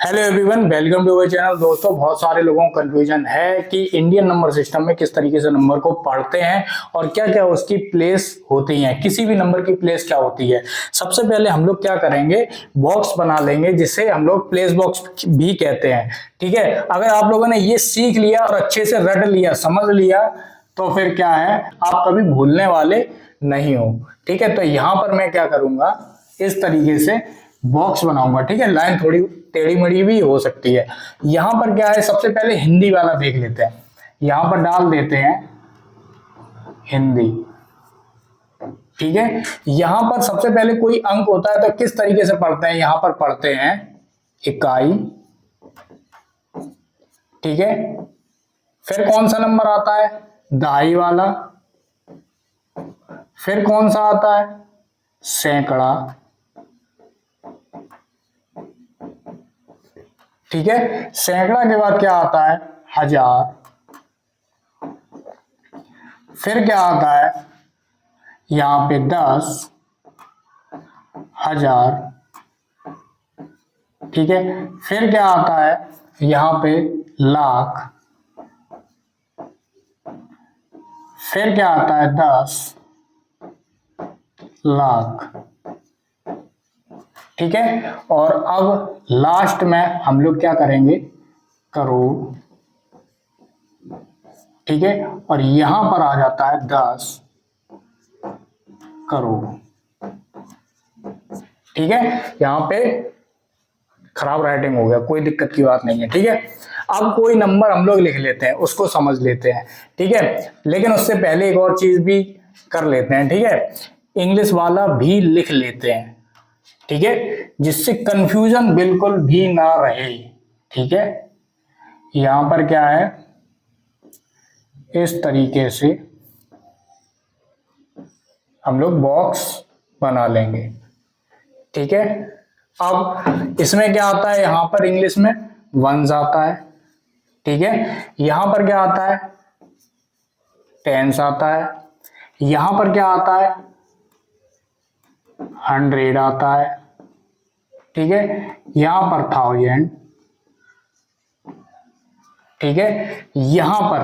Hello everyone, welcome to our channel. दोस्तों, बहुत सारे लोगों को कंफ्यूजन है कि इंडियन नंबर सिस्टम में किस तरीके से नंबर को पढ़ते हैं और क्या क्या उसकी प्लेस होती है, किसी भी नंबर की प्लेस क्या होती है। सबसे पहले हम लोग क्या करेंगे, बॉक्स बना लेंगे जिसे हम लोग प्लेस बॉक्स भी कहते हैं। ठीक है, अगर आप लोगों ने ये सीख लिया और अच्छे से रट लिया, समझ लिया, तो फिर क्या है, आप कभी भूलने वाले नहीं हो। ठीक है, तो यहां पर मैं क्या करूंगा, इस तरीके से बॉक्स बनाऊंगा। ठीक है, लाइन थोड़ी टेढ़ी मेढ़ी भी हो सकती है। यहां पर क्या है, सबसे पहले हिंदी वाला देख लेते हैं। यहां पर डाल देते हैं हिंदी। ठीक है, यहां पर सबसे पहले कोई अंक होता है तो किस तरीके से पढ़ते हैं, यहां पर पढ़ते हैं इकाई। ठीक है, फिर कौन सा नंबर आता है, दहाई वाला। फिर कौन सा आता है, सैकड़ा। ठीक है, सैकड़ा के बाद क्या आता है, हजार। फिर क्या आता है, यहां पे 10, हजार। ठीक है, फिर क्या आता है, यहां पे लाख। फिर क्या आता है, 10 लाख। ठीक है, और अब लास्ट में हम लोग क्या करेंगे, करोड़। ठीक है, और यहां पर आ जाता है 10 करोड़। ठीक है, यहां पे खराब राइटिंग हो गया, कोई दिक्कत की बात नहीं है। ठीक है, अब कोई नंबर हम लोग लिख लेते हैं, उसको समझ लेते हैं। ठीक है, लेकिन उससे पहले एक और चीज भी कर लेते हैं। ठीक है, इंग्लिश वाला भी लिख लेते हैं। ठीक है, जिससे कंफ्यूजन बिल्कुल भी ना रहे। ठीक है, यहां पर क्या है, इस तरीके से हम लोग बॉक्स बना लेंगे। ठीक है, अब इसमें क्या आता है, यहां पर इंग्लिश में वंस आता है। ठीक है, यहां पर क्या आता है, टेंस आता है। यहां पर क्या आता है, 100 आता है। ठीक है, यहां पर 1000। ठीक है, यहां पर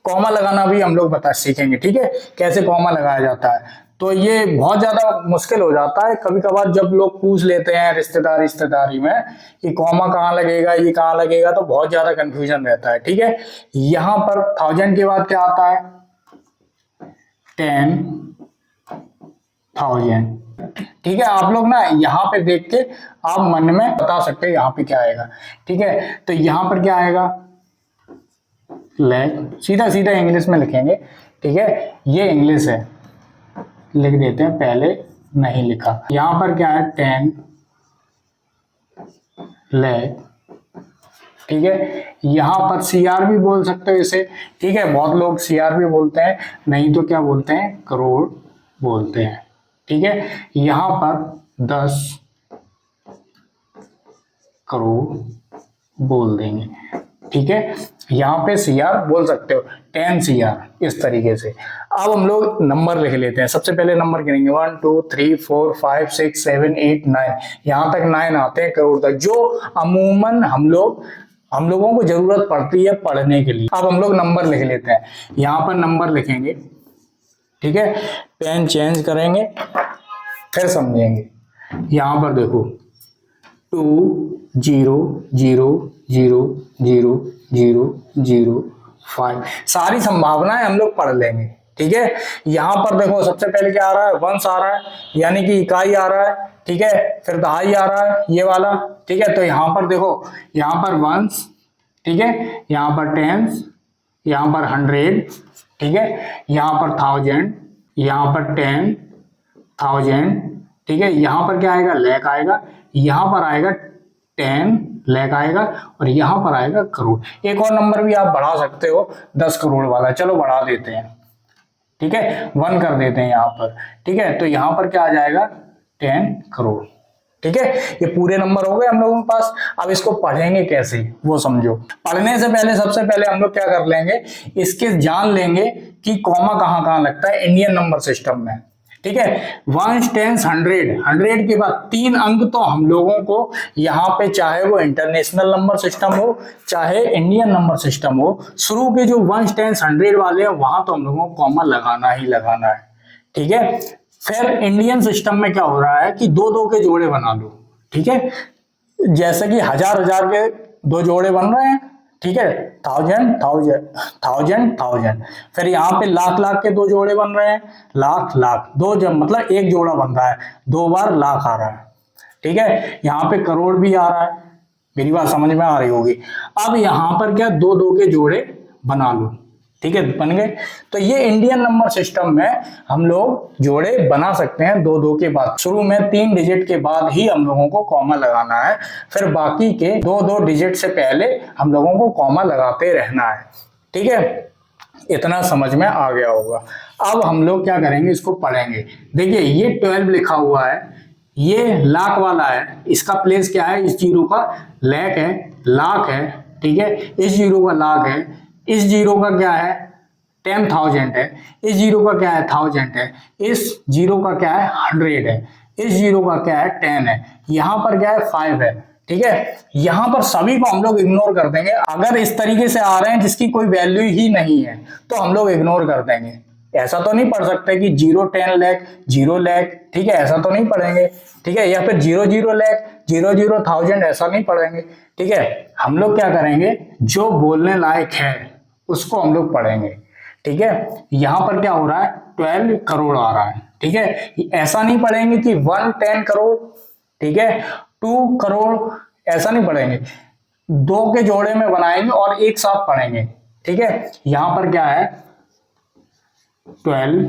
कॉमा लगाना भी हम लोग बता सीखेंगे। ठीक है, कैसे कॉमा लगाया जाता है, तो ये बहुत ज्यादा मुश्किल हो जाता है कभी कभार जब लोग पूछ लेते हैं रिश्तेदारी में कि कॉमा कहाँ लगेगा, ये कहाँ लगेगा, तो बहुत ज्यादा कंफ्यूजन रहता है। ठीक है, यहां पर 1000 के बाद क्या आता है, 10,000। ठीक है, आप लोग ना यहाँ पे देख के आप मन में बता सकते हैं यहाँ पे क्या आएगा। ठीक है, तो यहाँ पर क्या आएगा, लैख। सीधा सीधा इंग्लिश में लिखेंगे। ठीक है, ये इंग्लिश है, लिख देते हैं, पहले नहीं लिखा। यहां पर क्या है, 10 लैख। ठीक है, यहां पर सीआर भी बोल सकते हो इसे। ठीक है, बहुत लोग सीआर भी बोलते हैं, नहीं तो क्या बोलते हैं, करोड़ बोलते हैं। ठीक है, यहां पर 10 करोड़ बोल देंगे। ठीक है, यहां पे सीआर बोल सकते हो, 10 सीआर, इस तरीके से। अब हम लोग नंबर लिख लेते हैं। सबसे पहले नंबर गिनेंगे, 1 2 3 4 5 6 7 8 9। यहां तक 9 आते हैं करोड़ तक, जो अमूमन हम लोगों को जरूरत पड़ती है पढ़ने के लिए। अब हम लोग नंबर लिख लेते हैं, यहां पर नंबर लिखेंगे। ठीक है, पेन चेंज करेंगे, फिर समझेंगे। यहां पर देखो, 2 0 0 0 0 0 0 5, सारी संभावनाएं हम लोग पढ़ लेंगे। ठीक है, यहां पर देखो, सबसे पहले क्या आ रहा है, वंस आ रहा है, यानी कि इकाई आ रहा है। ठीक है, फिर दहाई आ रहा है, ये वाला। ठीक है, तो यहां पर देखो, यहां पर वंस। ठीक है, यहां पर टेंस, यहां पर 100। ठीक है, यहां पर 1000, यहां पर 10,000। ठीक है, यहां पर क्या आएगा, लैख आएगा। यहां पर आएगा 10 लैख आएगा, और यहां पर आएगा करोड़। एक और नंबर भी आप बढ़ा सकते हो, 10 करोड़ वाला, चलो बढ़ा देते हैं। ठीक है, 1 कर देते हैं यहां पर। ठीक है, तो यहां पर क्या आ जाएगा, 10 करोड़। ठीक है, ये पूरे नंबर हो गए हम लोगों के पास। अब इसको पढ़ेंगे कैसे, वो समझो। पढ़ने से पहले सबसे पहले हम लोग क्या कर लेंगे, इसके जान लेंगे कि कॉमा कहां कहां लगता है इंडियन नंबर सिस्टम में। ठीक है। वंस टेंस हंड्रेड, हंड्रेड के बाद 3 अंक तो हम लोगों को यहाँ पे चाहे वो इंटरनेशनल नंबर सिस्टम हो चाहे इंडियन नंबर सिस्टम हो, शुरू के जो वंस टेंस हंड्रेड वाले हैं वहां तो हम लोगों को कॉमा लगाना ही लगाना है, ठीक है। फिर इंडियन सिस्टम में क्या हो रहा है कि दो दो के जोड़े बना लो, ठीक है। जैसे कि हजार हजार के 2 जोड़े बन रहे हैं, ठीक है, थाउजेंड थाउजेंड थाउजेंड थाउजेंड। फिर यहाँ पे लाख लाख के 2 जोड़े बन रहे हैं, लाख लाख, दो जब मतलब एक जोड़ा बन रहा है, 2 बार लाख आ रहा है, ठीक है। यहाँ पे करोड़ भी आ रहा है, मेरी बात समझ में आ रही होगी। अब यहाँ पर क्या 2 2 के जोड़े बना लो, ठीक है, बन गए। तो ये इंडियन नंबर सिस्टम में हम लोग जोड़े बना सकते हैं 2 2 के बाद। शुरू में 3 डिजिट के बाद ही हम लोगों को कॉमा लगाना है, फिर बाकी के 2 2 डिजिट से पहले हम लोगों को कॉमा लगाते रहना है, ठीक है। इतना समझ में आ गया होगा। अब हम लोग क्या करेंगे, इसको पढ़ेंगे। देखिए ये 12 लिखा हुआ है, ये लाख वाला है, इसका प्लेस क्या है, इस जीरो का लैख है, लाख है, ठीक है। इस जीरो का लाख है, इस जीरो का क्या है 10,000 है, इस जीरो का क्या है 1000 है, इस जीरो का क्या है 100 है, इस जीरो का क्या है 10 है, यहाँ पर क्या है 5 है, ठीक है। यहाँ पर सभी को हम लोग इग्नोर कर देंगे। अगर इस तरीके से आ रहे हैं जिसकी कोई वैल्यू ही नहीं है तो हम लोग इग्नोर कर देंगे। ऐसा तो नहीं पढ़ सकते कि 0 10 लाख 0 लाख, ठीक है, ऐसा तो नहीं पढ़ेंगे, ठीक है। या फिर 0 0 लाख 0 0 1000, ऐसा नहीं पढ़ेंगे, ठीक है। हम लोग क्या करेंगे, जो बोलने लायक है उसको हम लोग पढ़ेंगे, ठीक है। यहां पर क्या हो रहा है 12 करोड़ आ रहा है, ठीक है। ऐसा नहीं पढ़ेंगे कि 110 करोड़, ठीक है, 2 करोड़, ऐसा नहीं पढ़ेंगे। 2 के जोड़े में बनाएंगे और एक साथ पढ़ेंगे, ठीक है। यहां पर क्या है 12,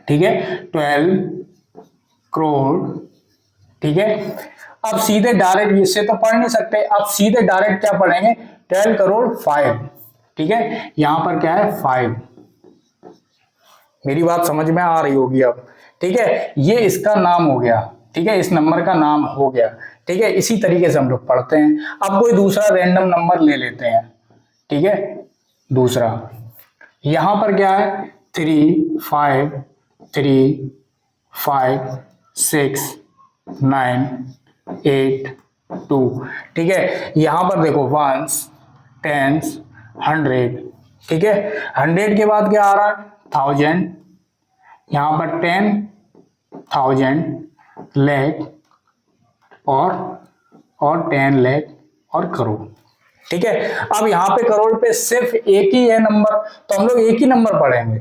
ठीक है, 12 करोड़, ठीक है। अब सीधे डायरेक्ट इससे तो पढ़ नहीं सकते, अब सीधे डायरेक्ट क्या पढ़ेंगे 12 करोड़ 5, ठीक है। यहां पर क्या है 5, मेरी बात समझ में आ रही होगी अब, ठीक है। ये इसका नाम हो गया, ठीक है, इस नंबर का नाम हो गया, ठीक है। इसी तरीके से हम लोग पढ़ते हैं। अब कोई दूसरा रैंडम नंबर ले लेते हैं, ठीक है। दूसरा यहां पर क्या है 3 5 3 5 6 9 8 2, ठीक है। यहां पर देखो वंस टेंस 100, ठीक है। 100 के बाद क्या आ रहा है 1000, यहां पर 10,000 लाख और 10 लाख और करोड़, ठीक है। अब यहाँ पे करोड़ पे सिर्फ एक ही है नंबर, तो हम लोग एक ही नंबर पढ़ेंगे,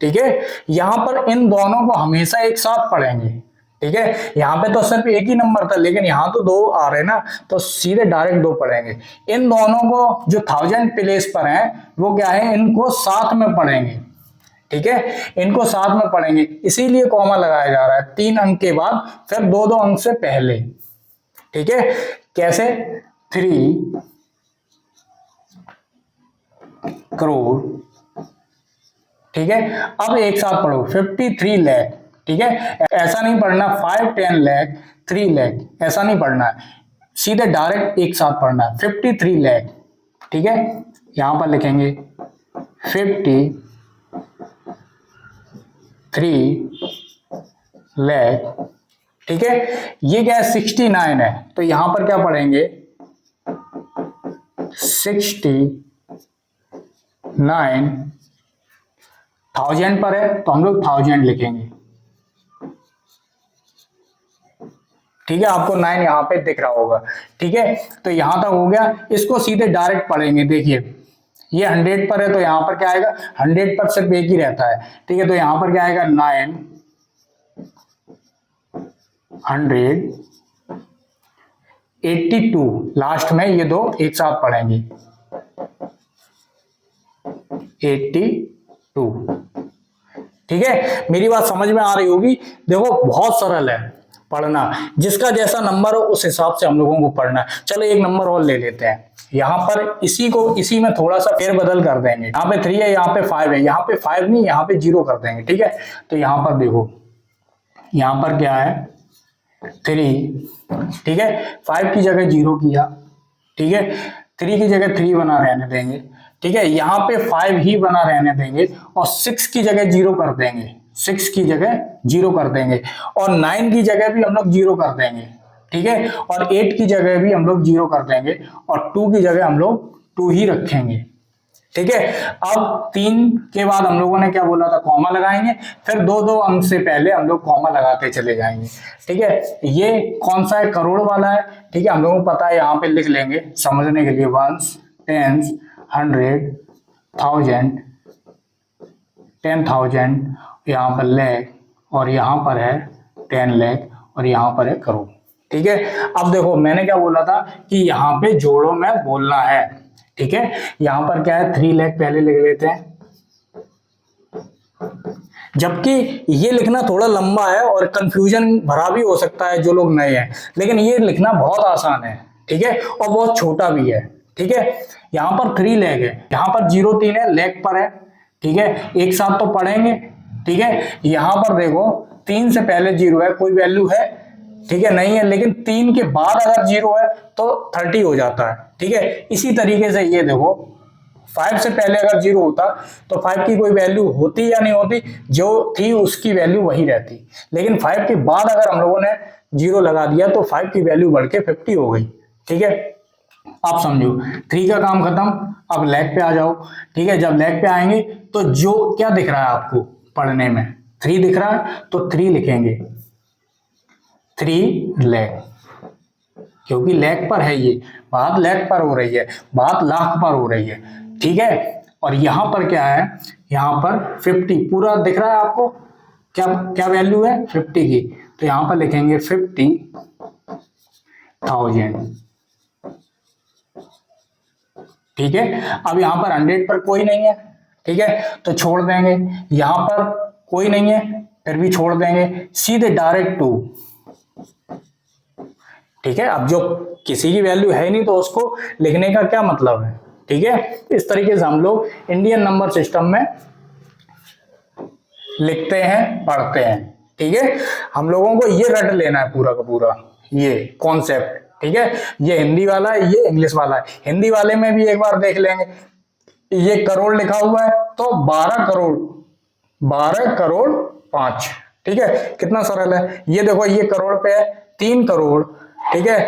ठीक है। यहां पर इन दोनों को हमेशा एक साथ पढ़ेंगे, ठीक है। यहाँ पे तो सिर्फ एक ही नंबर था लेकिन यहाँ तो 2 आ रहे ना, तो सीधे डायरेक्ट 2 पढ़ेंगे। इन दोनों को जो 1000 प्लेस पर है वो क्या है, इनको साथ में पढ़ेंगे, ठीक है, इनको साथ में पढ़ेंगे, इसीलिए कॉमा लगाया जा रहा है 3 अंक के बाद, फिर 2 2 अंक से पहले, ठीक है। कैसे 3 करोड़, ठीक है। अब एक साथ पढ़ो 53 लाख, ठीक है। ऐसा नहीं पढ़ना 5 10 लाख 3 लाख, ऐसा नहीं पढ़ना है, सीधे डायरेक्ट एक साथ पढ़ना है 53 लाख, ठीक है। यहां पर लिखेंगे 53 लाख, ठीक है। ये क्या है 69 है, तो यहां पर क्या पढ़ेंगे 69,000 पर है तो हम लोग 1000 लिखेंगे, ठीक है। आपको 9 यहां पे दिख रहा होगा, ठीक है। तो यहां तक हो गया, इसको सीधे डायरेक्ट पढ़ेंगे। देखिए ये 100 पर है तो यहां पर क्या आएगा 100 पर सिर्फ एक ही रहता है, ठीक है। तो यहां पर क्या आएगा 982, लास्ट में ये 2 एक साथ पढ़ेंगे 82, ठीक है। मेरी बात समझ में आ रही होगी। देखो बहुत सरल है पढ़ना, जिसका जैसा नंबर हो उस हिसाब से हम लोगों को पढ़ना है। चलो एक नंबर और ले लेते हैं, यहाँ पर इसी में थोड़ा सा फेरबदल कर देंगे। यहाँ पे 3 है, यहाँ पे 5 है, यहाँ पे 5 नहीं, यहाँ पे 0 कर देंगे, ठीक है। तो यहाँ पर देखो, यहाँ पर क्या है 3, ठीक है, 5 की जगह 0 किया, ठीक है, 3 की जगह 3 बना रहने देंगे, ठीक है। यहाँ पे 5 ही बना रहने देंगे और 6 की जगह 0 कर देंगे, 6 की जगह 0 कर देंगे और 9 की जगह भी हम लोग 0 कर देंगे, ठीक है, और 8 की जगह भी हम लोग 0 कर देंगे और 2 की जगह हम लोग 2 ही रखेंगे, ठीक है। अब 3 के बाद हम लोगों ने क्या बोला था, कॉमा लगाएंगे, फिर 2-2 अंक से पहले हम लोग कॉमा लगाते चले जाएंगे, ठीक है। ये कौन सा है, करोड़ वाला है, ठीक है, हम लोगों को पता है, यहाँ पे लिख लेंगे समझने के लिए, वंस, टेंस, 100, 1000, 10,000, यहाँ पर लाख और यहाँ पर है 10 लाख और यहाँ पर है करोड़, ठीक है। अब देखो मैंने क्या बोला था कि यहाँ पे जोड़ों में बोलना है, ठीक है। यहाँ पर क्या है, 3 लाख पहले लिख लेते हैं, जबकि ये लिखना थोड़ा लंबा है और कंफ्यूजन भरा भी हो सकता है जो लोग नए हैं, लेकिन ये लिखना बहुत आसान है, ठीक है, और बहुत छोटा भी है, ठीक है। यहाँ पर 3 लाख है, यहाँ पर 0-3 है, लाख पर है, ठीक है, एक साथ तो पढ़ेंगे, ठीक है। यहाँ पर देखो 3 से पहले 0 है, कोई वैल्यू है, ठीक है, नहीं है, लेकिन 3 के बाद अगर 0 है तो 30 हो जाता है, ठीक है। इसी तरीके से ये देखो 5 से पहले अगर 0 होता तो 5 की कोई वैल्यू होती या नहीं होती, जो थी उसकी वैल्यू वही रहती, लेकिन 5 के बाद अगर हम लोगों ने 0 लगा दिया तो 5 की वैल्यू बढ़ के 50 हो गई, ठीक है। आप समझो 3 का काम खत्म, अब लाख पे आ जाओ, ठीक है। जब लाख पे आएंगे तो जो क्या दिख रहा है आपको पढ़ने में, 3 दिख रहा है तो 3 लिखेंगे, 3 लाख, क्योंकि लाख पर है, ये बात लाख पर हो रही है, बात लाख पर हो रही है, ठीक है। और यहां पर क्या है, यहां पर 50 पूरा दिख रहा है आपको, क्या क्या वैल्यू है 50 की, तो यहां पर लिखेंगे 50,000, ठीक है। अब यहां पर 100 पर कोई नहीं है, ठीक है, तो छोड़ देंगे, यहां पर कोई नहीं है फिर भी छोड़ देंगे, सीधे डायरेक्ट 2, ठीक है। अब जो किसी की वैल्यू है नहीं तो उसको लिखने का क्या मतलब है, ठीक है। इस तरीके से हम लोग इंडियन नंबर सिस्टम में लिखते हैं, पढ़ते हैं, ठीक है। हम लोगों को ये रट लेना है पूरा का पूरा ये कॉन्सेप्ट, ठीक है। ये हिंदी वाला है, ये इंग्लिश वाला है। हिंदी वाले में भी एक बार देख लेंगे, ये करोड़ लिखा हुआ है तो 12 करोड़, 12 करोड़ 5, ठीक है, कितना सरल है। ये देखो ये करोड़ पे है 3 करोड़, ठीक है,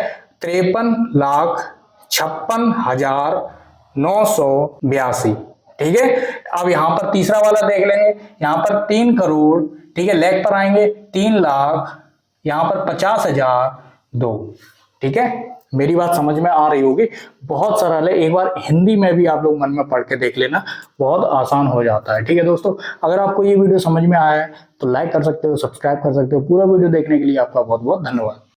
53,56,982, ठीक है। अब यहां पर तीसरा वाला देख लेंगे, यहां पर 3 करोड़, ठीक है, लाख पर आएंगे 3 लाख, यहां पर 50,002, ठीक है। मेरी बात समझ में आ रही होगी, बहुत सरल है, एक बार हिंदी में भी आप लोग मन में पढ़ के देख लेना, बहुत आसान हो जाता है, ठीक है दोस्तों। अगर आपको ये वीडियो समझ में आया है तो लाइक कर सकते हो, सब्सक्राइब कर सकते हो। पूरा वीडियो देखने के लिए आपका बहुत बहुत धन्यवाद।